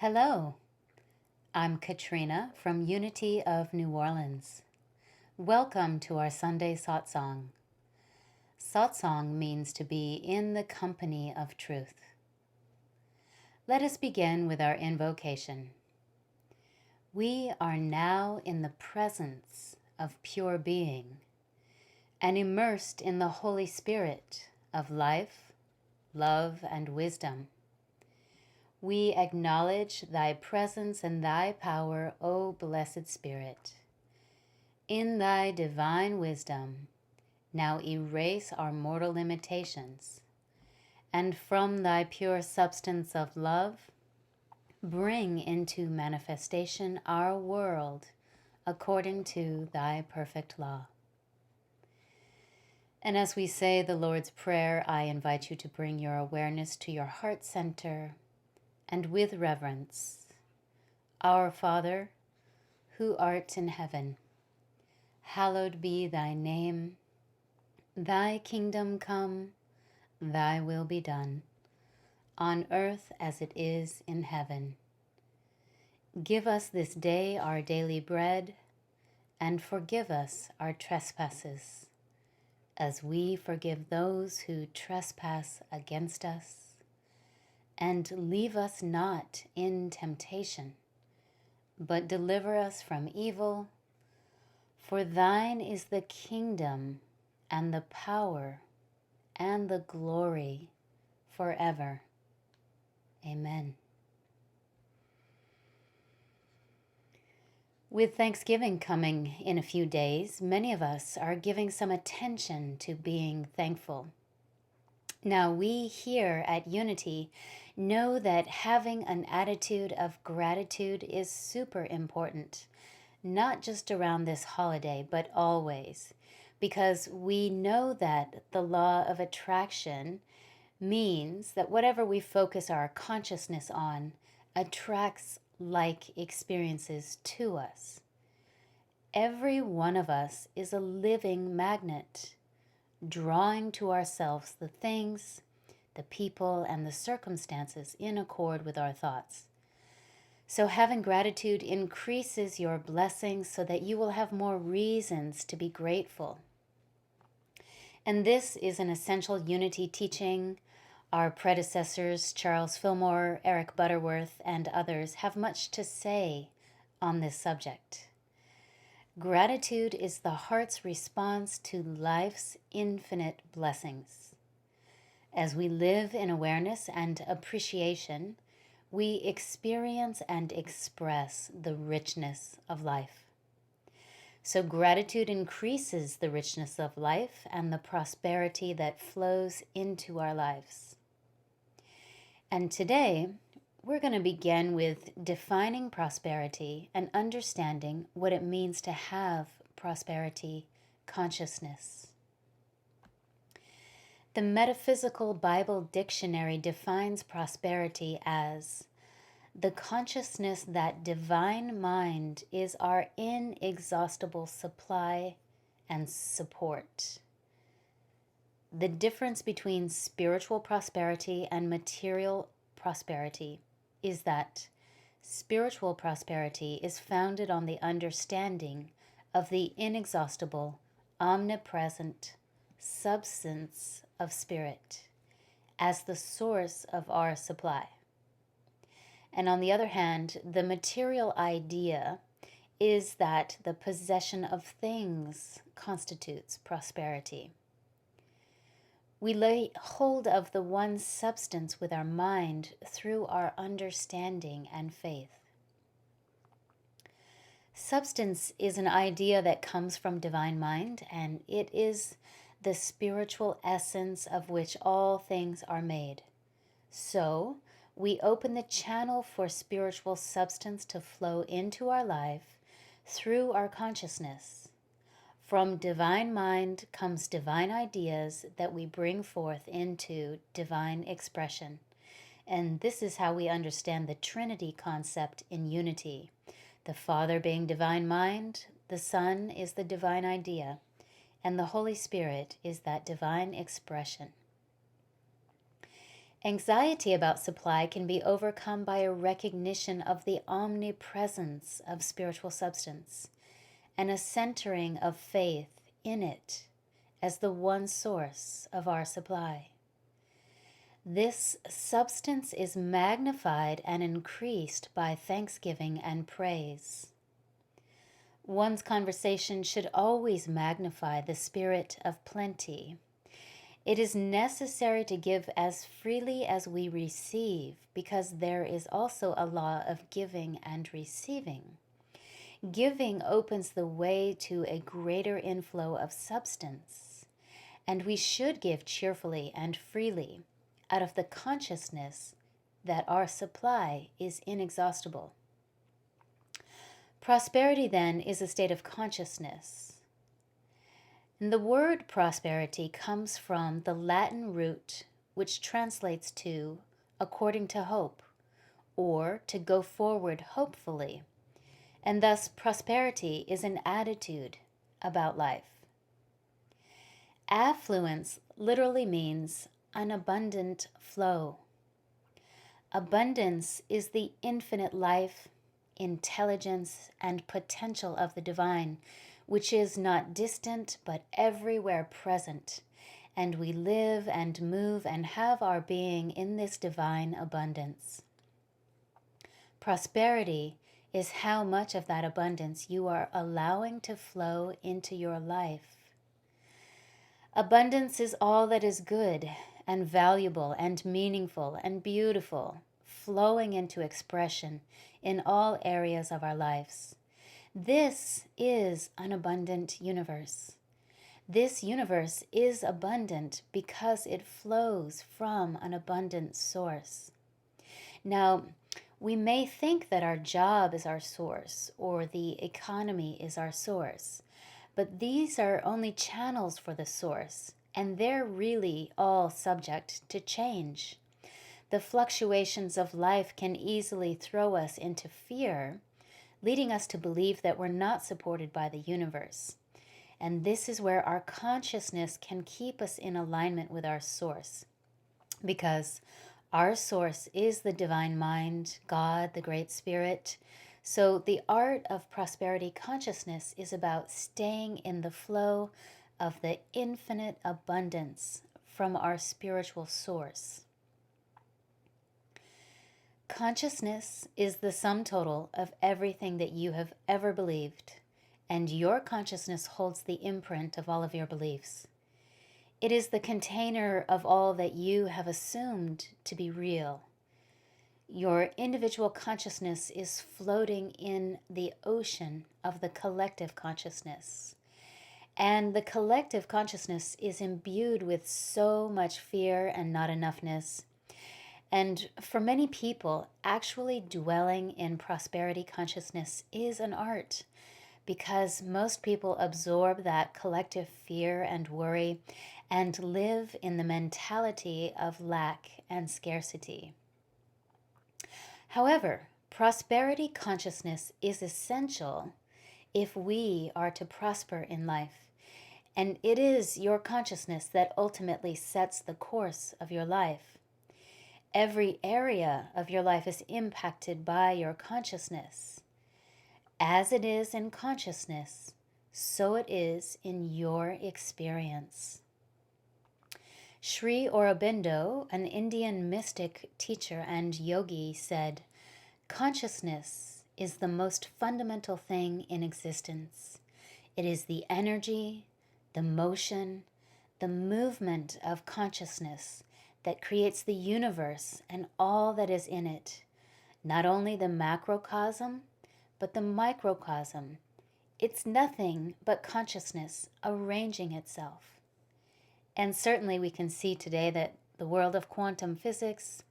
Hello, I'm Katrina from Unity of New Orleans. Welcome to our Sunday Satsang. Satsang means to be in the company of truth. Let us begin with our invocation. We are now in the presence of pure being and immersed in the Holy Spirit of life, love, and wisdom. We acknowledge thy presence and thy power, O blessed Spirit. In thy divine wisdom, now erase our mortal limitations, and from thy pure substance of love, bring into manifestation our world according to thy perfect law. And as we say the Lord's Prayer, I invite you to bring your awareness to your heart center, and with reverence, Our Father, who art in heaven, hallowed be thy name. Thy kingdom come, thy will be done, on earth as it is in heaven. Give us this day our daily bread, and forgive us our trespasses, as we forgive those who trespass against us. And leave us not in temptation, but deliver us from evil. For thine is the kingdom, and the power, and the glory, forever. Amen. With Thanksgiving coming in a few days, many of us are giving some attention to being thankful. Now, we here at Unity know that having an attitude of gratitude is super important, not just around this holiday, but always, because we know that the law of attraction means that whatever we focus our consciousness on attracts like experiences to us. Every one of us is a living magnet, drawing to ourselves the things, the people, and the circumstances in accord with our thoughts. So having gratitude increases your blessings so that you will have more reasons to be grateful. And this is an essential Unity teaching. Our predecessors, Charles Fillmore, Eric Butterworth, and others, have much to say on this subject. Gratitude is the heart's response to life's infinite blessings. As we live in awareness and appreciation, we experience and express the richness of life. So gratitude increases the richness of life and the prosperity that flows into our lives. And today, we're going to begin with defining prosperity and understanding what it means to have prosperity consciousness. The Metaphysical Bible Dictionary defines prosperity as the consciousness that divine mind is our inexhaustible supply and support. The difference between spiritual prosperity and material prosperity is that spiritual prosperity is founded on the understanding of the inexhaustible, omnipresent substance of spirit as the source of our supply. And on the other hand, the material idea is that the possession of things constitutes prosperity. We lay hold of the one substance with our mind through our understanding and faith. Substance is an idea that comes from divine mind, and it is the spiritual essence of which all things are made. So, we open the channel for spiritual substance to flow into our life through our consciousness. From divine mind comes divine ideas that we bring forth into divine expression. And this is how we understand the Trinity concept in Unity. The Father being divine mind, the Son is the divine idea, and the Holy Spirit is that divine expression. Anxiety about supply can be overcome by a recognition of the omnipresence of spiritual substance and a centering of faith in it as the one source of our supply. This substance is magnified and increased by thanksgiving and praise. One's conversation should always magnify the spirit of plenty. It is necessary to give as freely as we receive, because there is also a law of giving and receiving. Giving opens the way to a greater inflow of substance, and we should give cheerfully and freely out of the consciousness that our supply is inexhaustible. Prosperity, then, is a state of consciousness. And the word prosperity comes from the Latin root, which translates to according to hope, or to go forward hopefully. And thus, prosperity is an attitude about life. Affluence literally means an abundant flow. Abundance is the infinite life, intelligence, and potential of the divine, which is not distant but everywhere present, and we live and move and have our being in this divine abundance. Prosperity is how much of that abundance you are allowing to flow into your life. Abundance is all that is good and valuable and meaningful and beautiful, flowing into expression in all areas of our lives. This is an abundant universe. This universe is abundant because it flows from an abundant source. Now, we may think that our job is our source or the economy is our source, but these are only channels for the source, and they're really all subject to change. The fluctuations of life can easily throw us into fear, leading us to believe that we're not supported by the universe. And this is where our consciousness can keep us in alignment with our source, because our source is the divine mind, God, the Great Spirit. So the art of prosperity consciousness is about staying in the flow of the infinite abundance from our spiritual source. Consciousness is the sum total of everything that you have ever believed, and your consciousness holds the imprint of all of your beliefs. It is the container of all that you have assumed to be real. Your individual consciousness is floating in the ocean of the collective consciousness. And the collective consciousness is imbued with so much fear and not enoughness. And for many people, actually dwelling in prosperity consciousness is an art, because most people absorb that collective fear and worry and live in the mentality of lack and scarcity. However, prosperity consciousness is essential if we are to prosper in life, and it is your consciousness that ultimately sets the course of your life. Every area of your life is impacted by your consciousness. As it is in consciousness, so it is in your experience. Sri Aurobindo, an Indian mystic teacher and yogi, said, "Consciousness is the most fundamental thing in existence. It is the energy, the motion, the movement of consciousness that creates the universe and all that is in it, not only the macrocosm, but the microcosm. It's nothing but consciousness arranging itself." And certainly we can see today that the world of quantum physics,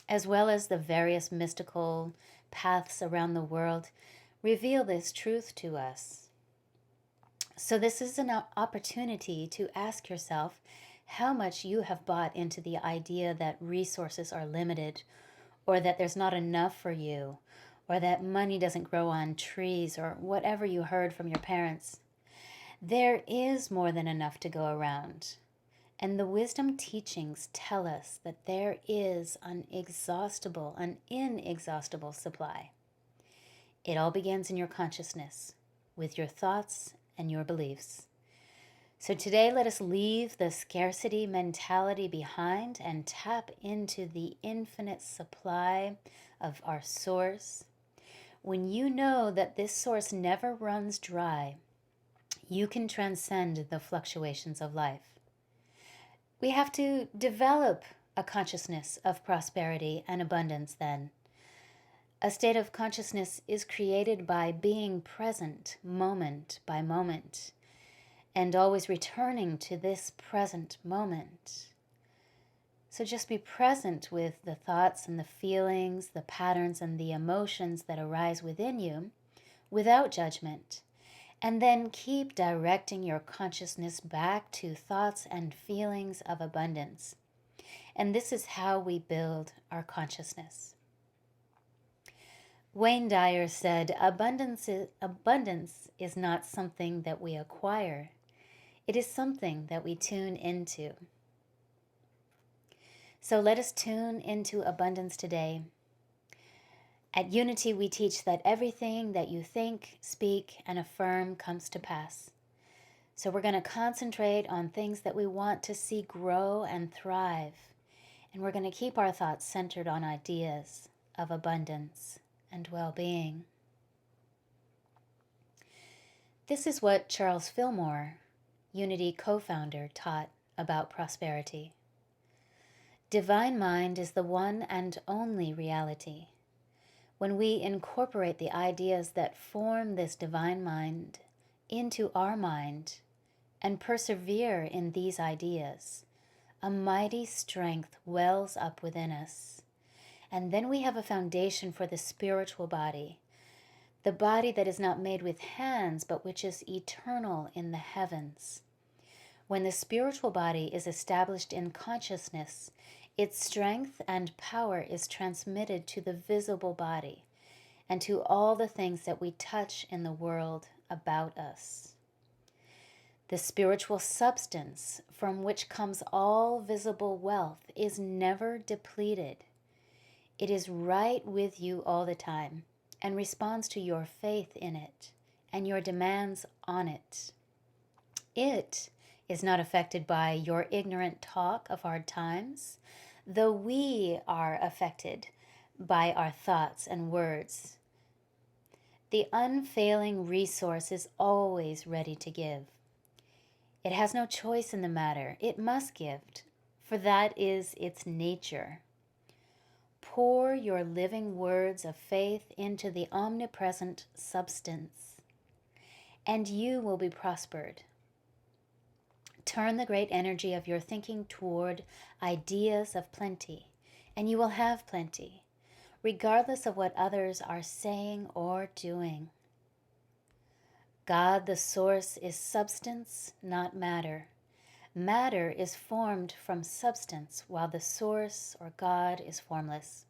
as well as the various mystical paths around the world, reveal this truth to us. So this is an opportunity to ask yourself how much you have bought into the idea that resources are limited, or that there's not enough for you, or that money doesn't grow on trees, or whatever you heard from your parents. There is more than enough to go around. And the wisdom teachings tell us that there is an inexhaustible supply. It all begins in your consciousness, with your thoughts and your beliefs. So today, let us leave the scarcity mentality behind and tap into the infinite supply of our source. When you know that this source never runs dry, you can transcend the fluctuations of life. We have to develop a consciousness of prosperity and abundance then. A state of consciousness is created by being present moment by moment and always returning to this present moment. So just be present with the thoughts and the feelings, the patterns and the emotions that arise within you without judgment. And then keep directing your consciousness back to thoughts and feelings of abundance. And this is how we build our consciousness. Wayne Dyer said, abundance is not something that we acquire. It is something that we tune into. So let us tune into abundance today. At Unity, we teach that everything that you think, speak, and affirm comes to pass. So we're going to concentrate on things that we want to see grow and thrive. And we're going to keep our thoughts centered on ideas of abundance and well-being. This is what Charles Fillmore, Unity co-founder, taught about prosperity. Divine mind is the one and only reality. When we incorporate the ideas that form this divine mind into our mind and persevere in these ideas, a mighty strength wells up within us. And then we have a foundation for the spiritual body, the body that is not made with hands, but which is eternal in the heavens. When the spiritual body is established in consciousness, its strength and power is transmitted to the visible body and to all the things that we touch in the world about us. The spiritual substance from which comes all visible wealth is never depleted. It is right with you all the time and responds to your faith in it and your demands on it. It is not affected by your ignorant talk of hard times, though we are affected by our thoughts and words. The unfailing resource is always ready to give. It has no choice in the matter. It must give, for that is its nature. Pour your living words of faith into the omnipresent substance, and you will be prospered. Turn the great energy of your thinking toward ideas of plenty, and you will have plenty, regardless of what others are saying or doing. God, the source, is substance, not matter. Matter is formed from substance, while the source, or God, is formless.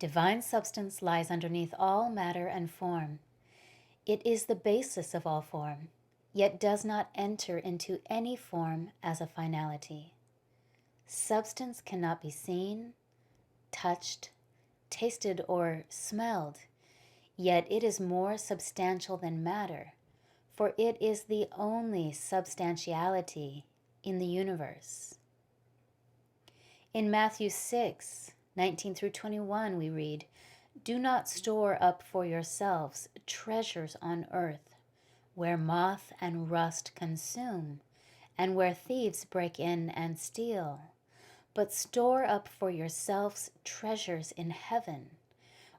Divine substance lies underneath all matter and form. It is the basis of all form, yet does not enter into any form as a finality. Substance cannot be seen, touched, tasted, or smelled, yet it is more substantial than matter, for it is the only substantiality in the universe. In Matthew 6:19 through 21, we read, "Do not store up for yourselves treasures on earth, where moth and rust consume, and where thieves break in and steal. But store up for yourselves treasures in heaven,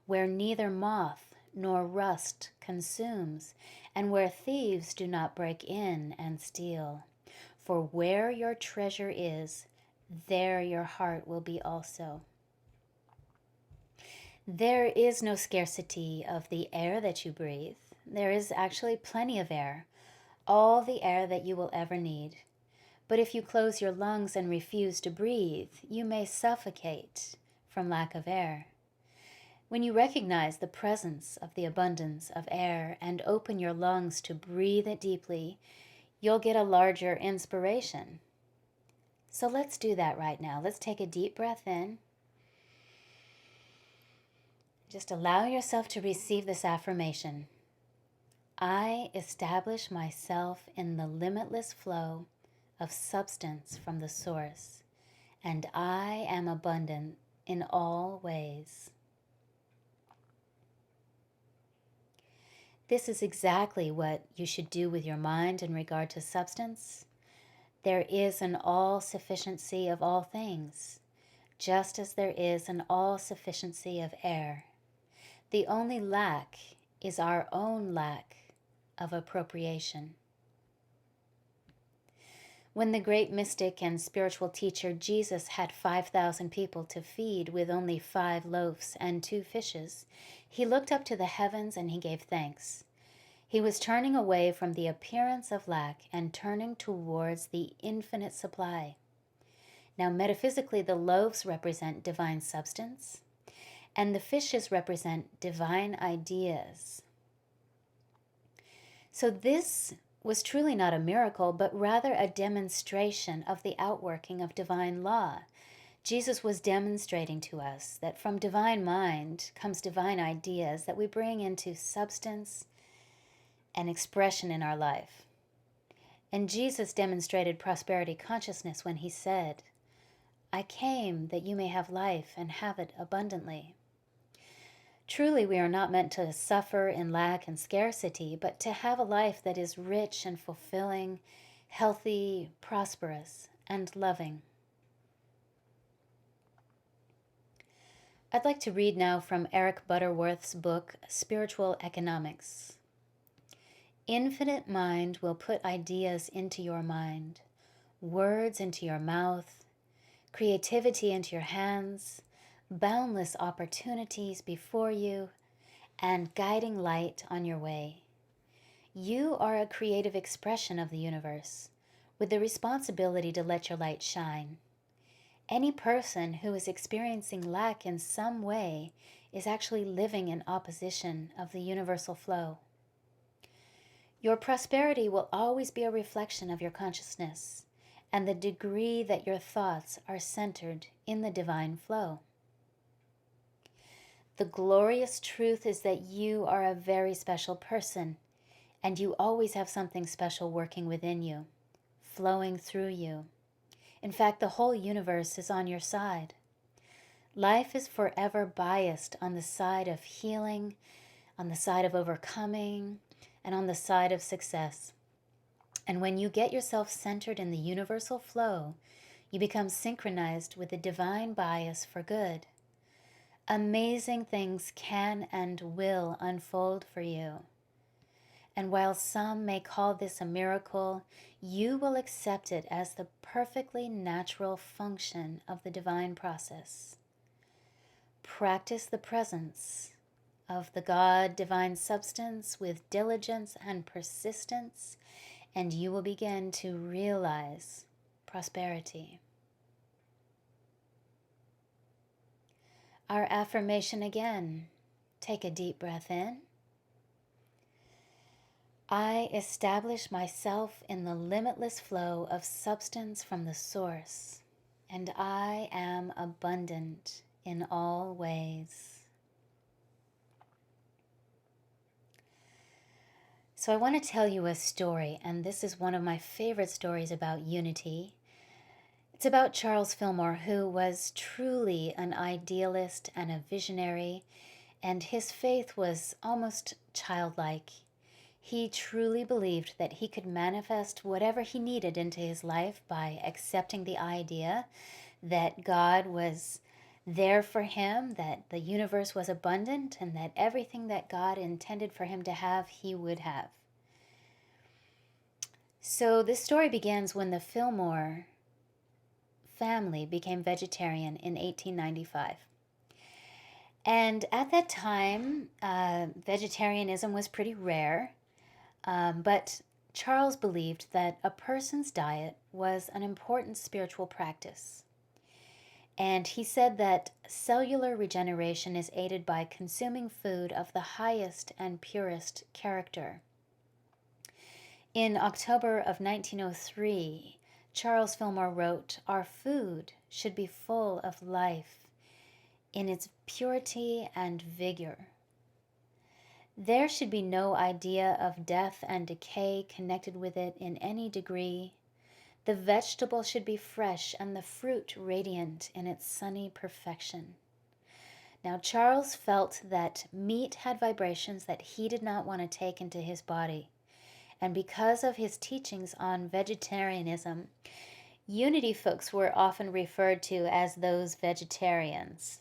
where neither moth nor rust consumes, and where thieves do not break in and steal. For where your treasure is, there your heart will be also." There is no scarcity of the air that you breathe. There is actually plenty of air, all the air that you will ever need. But if you close your lungs and refuse to breathe, you may suffocate from lack of air. When you recognize the presence of the abundance of air and open your lungs to breathe it deeply, you'll get a larger inspiration. So let's do that right now. Let's take a deep breath in. Just allow yourself to receive this affirmation. I establish myself in the limitless flow of substance from the source, and I am abundant in all ways. This is exactly what you should do with your mind in regard to substance. There is an all-sufficiency of all things, just as there is an all-sufficiency of air. The only lack is our own lack of appropriation. When the great mystic and spiritual teacher Jesus had 5,000 people to feed with only 5 loaves and 2 fishes, he looked up to the heavens and he gave thanks. He was turning away from the appearance of lack and turning towards the infinite supply. Now, metaphysically, the loaves represent divine substance, and the fishes represent divine ideas. So this was truly not a miracle, but rather a demonstration of the outworking of divine law. Jesus was demonstrating to us that from divine mind comes divine ideas that we bring into substance and expression in our life. And Jesus demonstrated prosperity consciousness when he said, I came that you may have life and have it abundantly. Truly, we are not meant to suffer in lack and scarcity, but to have a life that is rich and fulfilling, healthy, prosperous, and loving. I'd like to read now from Eric Butterworth's book, Spiritual Economics. Infinite mind will put ideas into your mind, words into your mouth, creativity into your hands, boundless opportunities before you, and guiding light on your way. You are a creative expression of the universe, with the responsibility to let your light shine. Any person who is experiencing lack in some way is actually living in opposition of the universal flow. Your prosperity will always be a reflection of your consciousness and the degree that your thoughts are centered in the divine flow. The glorious truth is that you are a very special person, and you always have something special working within you, flowing through you. In fact, the whole universe is on your side. Life is forever biased on the side of healing, on the side of overcoming, and on the side of success. And when you get yourself centered in the universal flow, you become synchronized with the divine bias for good. Amazing things can and will unfold for you. And while some may call this a miracle, you will accept it as the perfectly natural function of the divine process. Practice the presence of the God divine substance with diligence and persistence, and you will begin to realize prosperity. Our affirmation again. Take a deep breath in. I establish myself in the limitless flow of substance from the source, and I am abundant in all ways. So I want to tell you a story, and this is one of my favorite stories about unity. It's about Charles Fillmore, who was truly an idealist and a visionary, and his faith was almost childlike. He truly believed that he could manifest whatever he needed into his life by accepting the idea that God was there for him, that the universe was abundant, and that everything that God intended for him to have, he would have. So this story begins when the Fillmore family became vegetarian in 1895. And at that time, vegetarianism was pretty rare, but Charles believed that a person's diet was an important spiritual practice. And he said that cellular regeneration is aided by consuming food of the highest and purest character. In October of 1903, Charles Fillmore wrote, "Our food should be full of life in its purity and vigor. There should be no idea of death and decay connected with it in any degree. The vegetable should be fresh and the fruit radiant in its sunny perfection." Now, Charles felt that meat had vibrations that he did not want to take into his body. And because of his teachings on vegetarianism, Unity folks were often referred to as those vegetarians.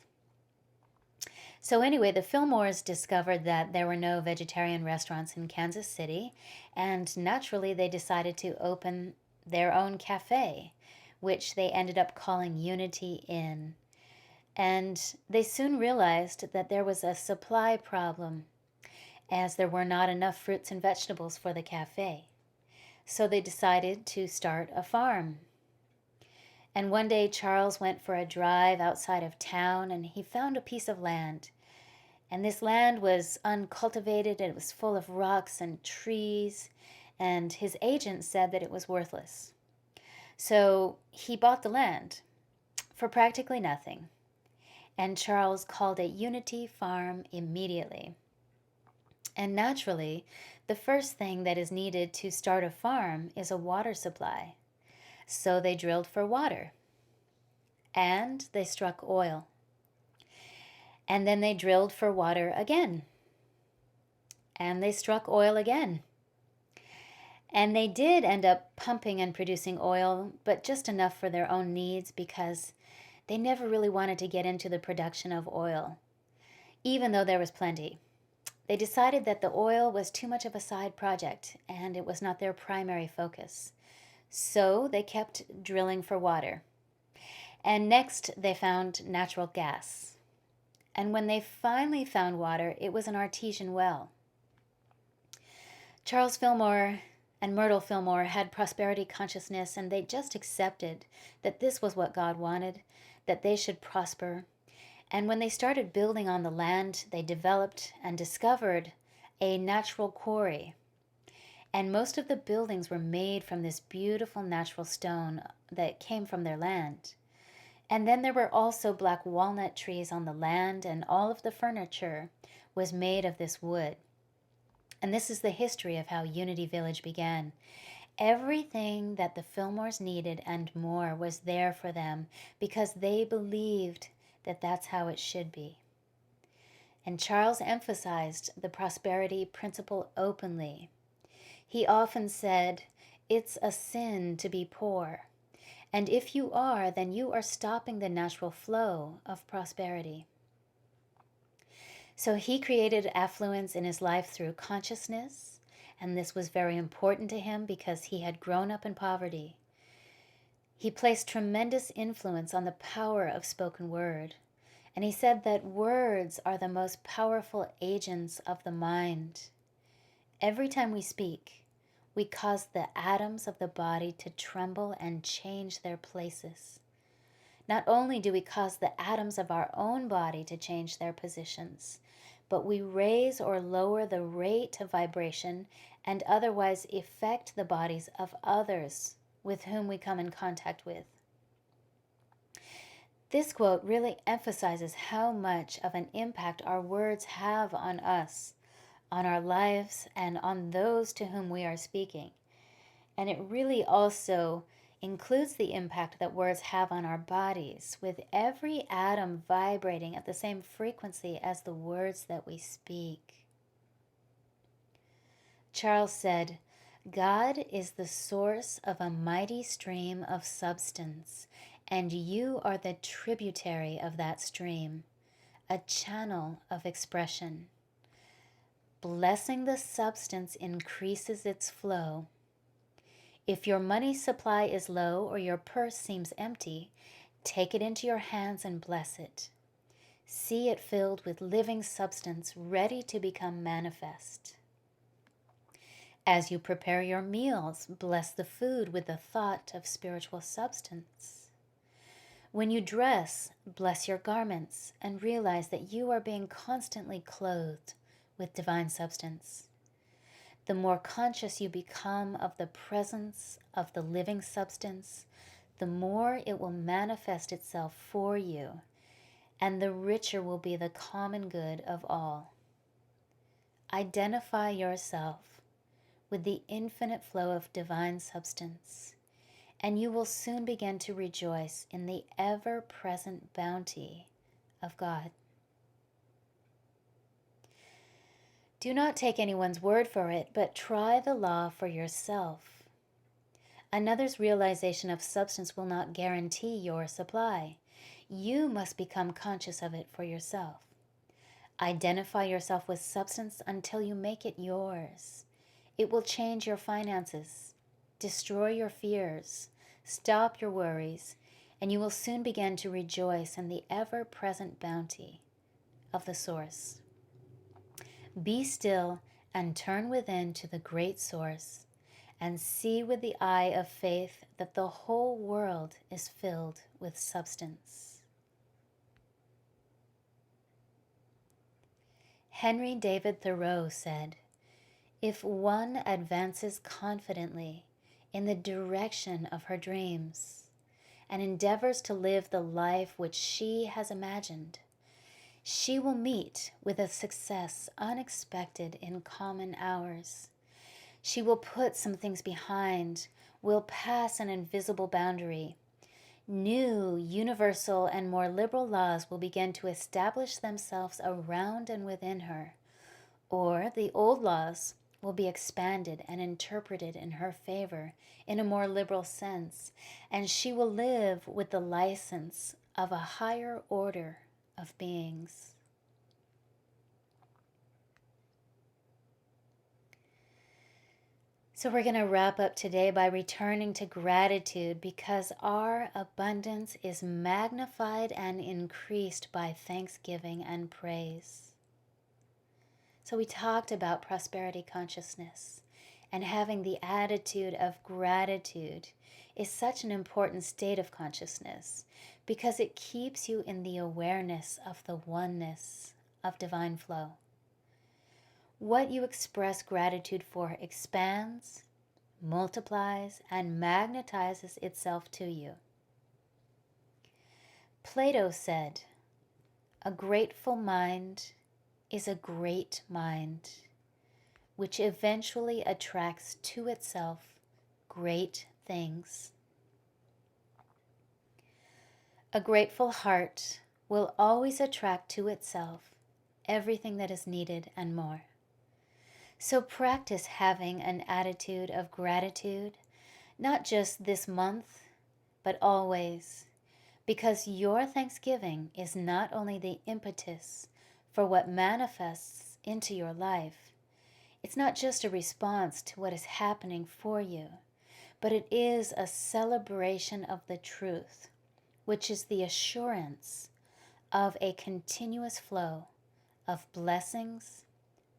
So anyway, the Fillmores discovered that there were no vegetarian restaurants in Kansas City, and naturally they decided to open their own cafe, which they ended up calling Unity Inn. And they soon realized that there was a supply problem, as there were not enough fruits and vegetables for the cafe. So they decided to start a farm. And one day Charles went for a drive outside of town and he found a piece of land. And this land was uncultivated, it was full of rocks and trees, and his agent said that it was worthless. So he bought the land for practically nothing. And Charles called it Unity Farm immediately. And naturally, the first thing that is needed to start a farm is a water supply. So they drilled for water. And they struck oil. And then they drilled for water again. And they struck oil again. And they did end up pumping and producing oil, but just enough for their own needs because they never really wanted to get into the production of oil, even though there was plenty. They decided that the oil was too much of a side project and it was not their primary focus. So they kept drilling for water. And next they found natural gas. And when they finally found water, it was an artesian well. Charles Fillmore and Myrtle Fillmore had prosperity consciousness, and they just accepted that this was what God wanted, that they should prosper. And when they started building on the land, they developed and discovered a natural quarry. And most of the buildings were made from this beautiful natural stone that came from their land. And then there were also black walnut trees on the land, and all of the furniture was made of this wood. And this is the history of how Unity Village began. Everything that the Fillmores needed and more was there for them because they believed that that's how it should be. And Charles emphasized the prosperity principle openly. He often said, "It's a sin to be poor. And if you are, then you are stopping the natural flow of prosperity." So he created affluence in his life through consciousness, and this was very important to him because he had grown up in poverty. He placed tremendous influence on the power of spoken word, and he said that words are the most powerful agents of the mind. Every time we speak, we cause the atoms of the body to tremble and change their places. Not only do we cause the atoms of our own body to change their positions, but we raise or lower the rate of vibration and otherwise affect the bodies of others with whom we come in contact with. This quote really emphasizes how much of an impact our words have on us, on our lives, and on those to whom we are speaking. And it really also includes the impact that words have on our bodies, with every atom vibrating at the same frequency as the words that we speak. Charles said, "God is the source of a mighty stream of substance, and you are the tributary of that stream, a channel of expression. Blessing the substance increases its flow. If your money supply is low or your purse seems empty, take it into your hands and bless it. See it filled with living substance ready to become manifest. As you prepare your meals, bless the food with the thought of spiritual substance. When you dress, bless your garments and realize that you are being constantly clothed with divine substance. The more conscious you become of the presence of the living substance, the more it will manifest itself for you, and the richer will be the common good of all. Identify yourself with the infinite flow of divine substance, and you will soon begin to rejoice in the ever-present bounty of God. Do not take anyone's word for it, but try the law for yourself. Another's realization of substance will not guarantee your supply. You must become conscious of it for yourself. Identify yourself with substance until you make it yours. It will change your finances, destroy your fears, stop your worries, and you will soon begin to rejoice in the ever-present bounty of the source. Be still and turn within to the great source, and see with the eye of faith that the whole world is filled with substance. Henry David Thoreau said, "If one advances confidently in the direction of her dreams and endeavors to live the life which she has imagined, she will meet with a success unexpected in common hours. She will put some things behind, will pass an invisible boundary. New, universal, and more liberal laws will begin to establish themselves around and within her, or the old laws will be expanded and interpreted in her favor in a more liberal sense, and she will live with the license of a higher order of beings." So we're going to wrap up today by returning to gratitude, because our abundance is magnified and increased by thanksgiving and praise. So we talked about prosperity consciousness, and having the attitude of gratitude is such an important state of consciousness because it keeps you in the awareness of the oneness of divine flow. What you express gratitude for expands, multiplies, and magnetizes itself to you. Plato said, "A grateful mind is a great mind, which eventually attracts to itself great things." A grateful heart will always attract to itself everything that is needed and more. So practice having an attitude of gratitude, not just this month, but always, because your thanksgiving is not only the impetus for what manifests into your life. It's not just a response to what is happening for you, but it is a celebration of the truth, which is the assurance of a continuous flow of blessings,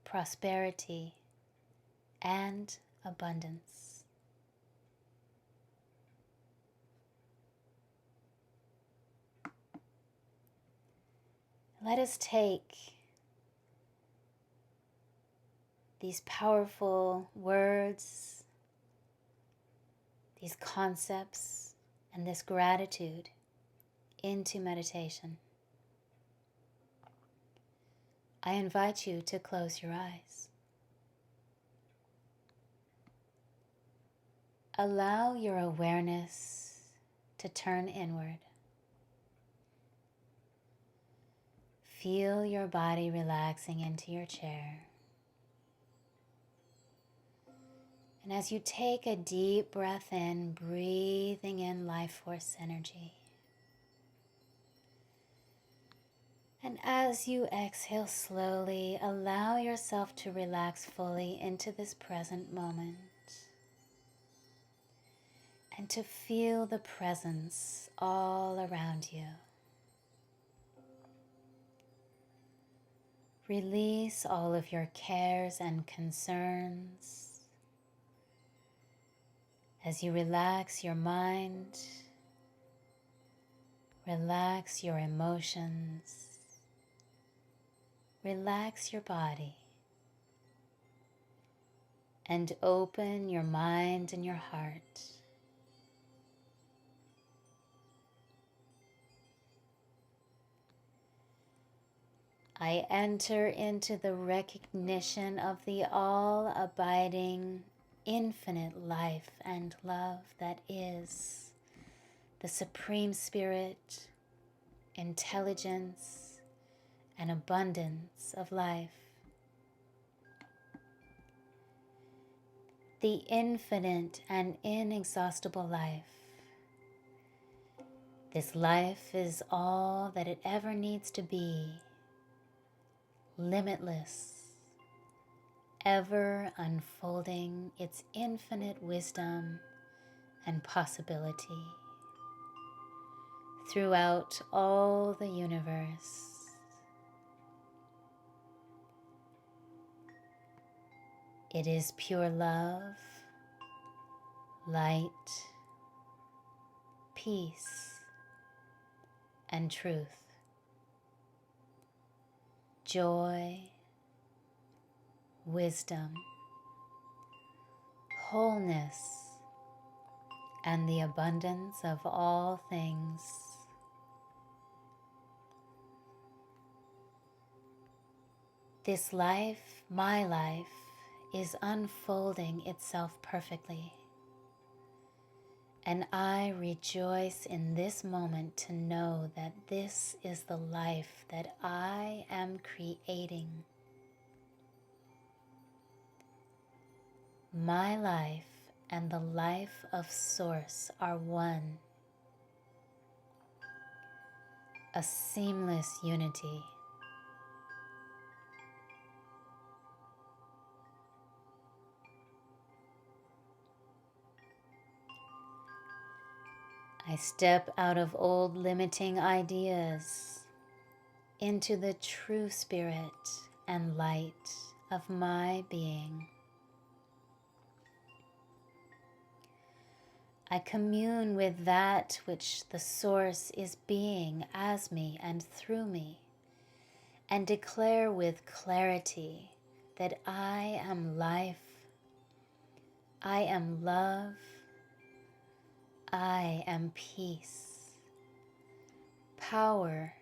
prosperity, and abundance. Let us take these powerful words, these concepts, and this gratitude into meditation. I invite you to close your eyes. Allow your awareness to turn inward. Feel your body relaxing into your chair. And as you take a deep breath in, breathing in life force energy. And as you exhale slowly, allow yourself to relax fully into this present moment and to feel the presence all around you. Release all of your cares and concerns as you relax your mind, relax your emotions, relax your body. and open your mind and your heart. I enter into the recognition of the all-abiding, infinite life and love that is the Supreme Spirit, intelligence, and abundance of life. The infinite and inexhaustible life. This life is all that it ever needs to be, limitless, ever unfolding its infinite wisdom and possibility throughout all the universe. It is pure love, light, peace, and truth, joy, wisdom, wholeness, and the abundance of all things. This life, my life, is unfolding itself perfectly. And I rejoice in this moment to know that this is the life that I am creating. My life and the life of Source are one, a seamless unity. I step out of old limiting ideas into the true spirit and light of my being. I commune with that which the Source is being as me and through me, and declare with clarity that I am life, I am love, I am peace, power,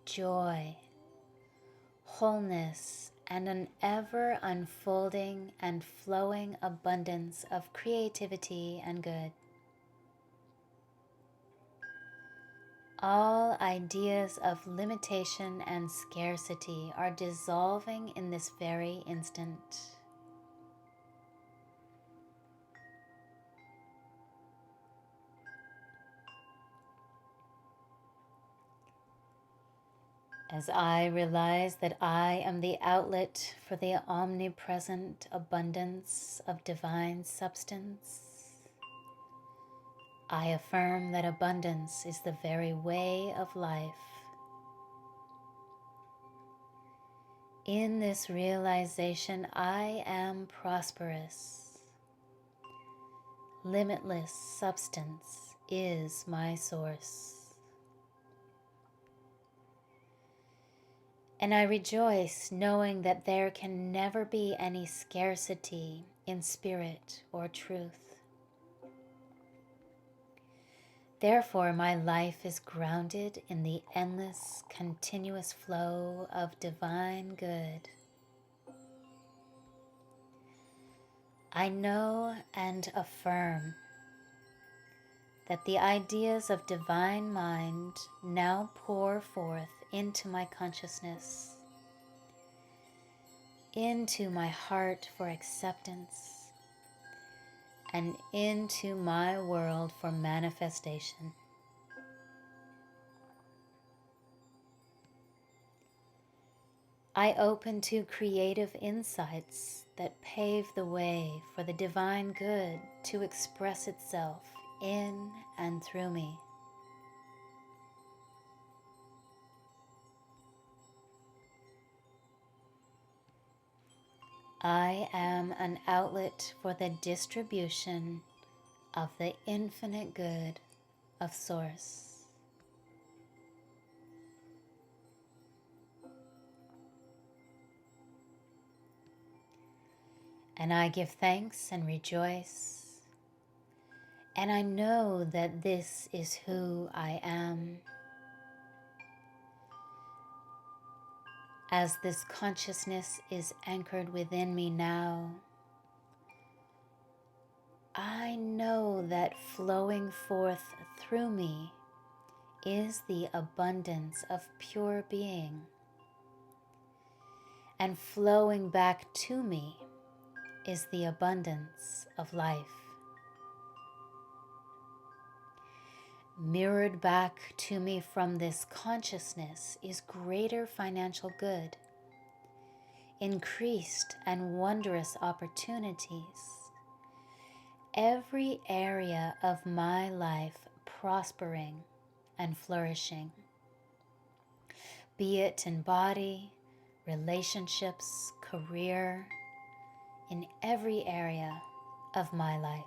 joy, wholeness, and an ever unfolding and flowing abundance of creativity and good. All ideas of limitation and scarcity are dissolving in this very instant. As I realize that I am the outlet for the omnipresent abundance of divine substance, I affirm that abundance is the very way of life. In this realization, I am prosperous. Limitless substance is my source. And I rejoice knowing that there can never be any scarcity in spirit or truth. Therefore, my life is grounded in the endless, continuous flow of divine good. I know and affirm that the ideas of divine mind now pour forth into my consciousness, into my heart for acceptance, and into my world for manifestation. I open to creative insights that pave the way for the divine good to express itself in and through me. I am an outlet for the distribution of the infinite good of Source. And I give thanks and rejoice. And I know that this is who I am. As this consciousness is anchored within me now, I know that flowing forth through me is the abundance of pure being, and flowing back to me is the abundance of life. Mirrored back to me from this consciousness is greater financial good, increased and wondrous opportunities, every area of my life prospering and flourishing, be it in body, relationships, career, in every area of my life.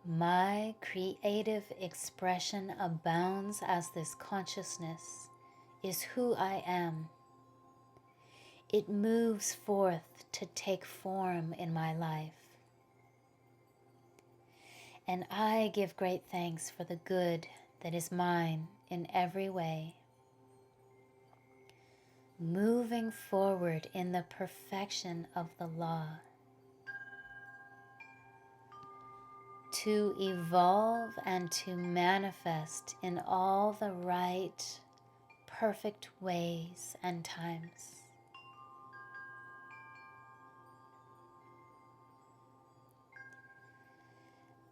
My creative expression abounds as this consciousness is who I am. It moves forth to take form in my life. And I give great thanks for the good that is mine in every way, moving forward in the perfection of the law, to evolve and to manifest in all the right, perfect ways and times.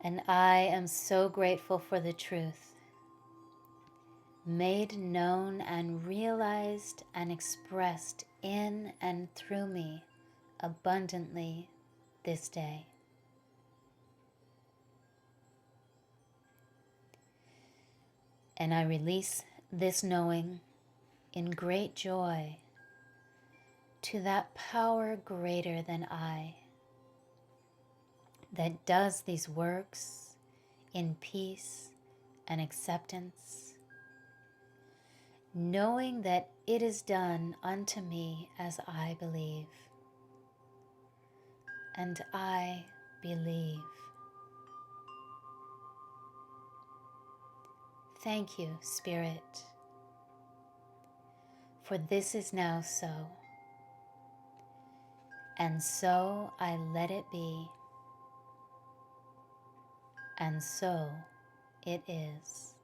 And I am so grateful for the truth, made known and realized and expressed in and through me abundantly this day. And I release this knowing in great joy to that power greater than I, that does these works in peace and acceptance, knowing that it is done unto me as I believe. And I believe. Thank you, Spirit, for this is now so. And so I let it be. And so it is.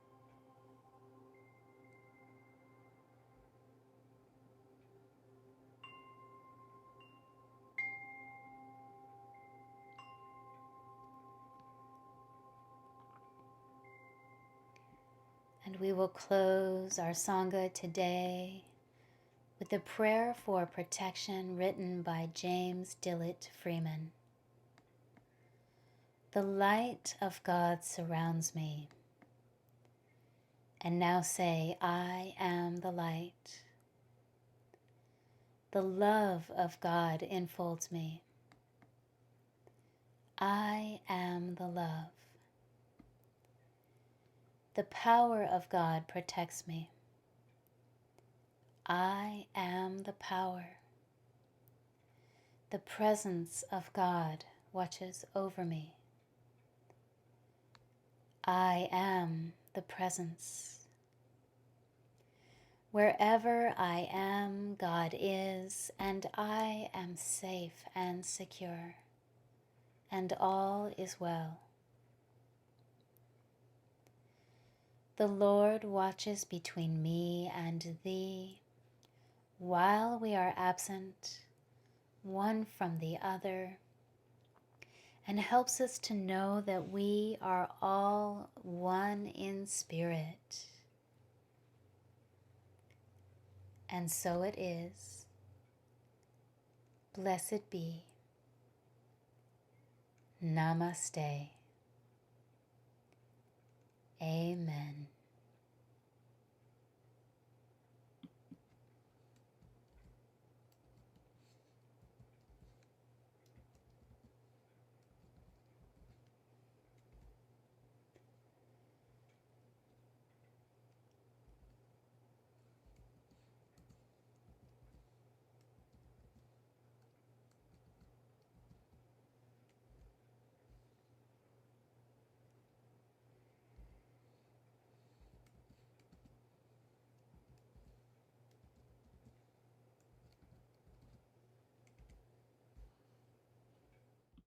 And we will close our Sangha today with a prayer for protection written by James Dillett Freeman. The light of God surrounds me. And now say, I am the light. The love of God enfolds me. I am the love. The power of God protects me. I am the power. The presence of God watches over me. I am the presence. Wherever I am, God is, and I am safe and secure, and all is well. The Lord watches between me and thee, while we are absent, one from the other, and helps us to know that we are all one in spirit. And so it is. Blessed be. Namaste. Amen.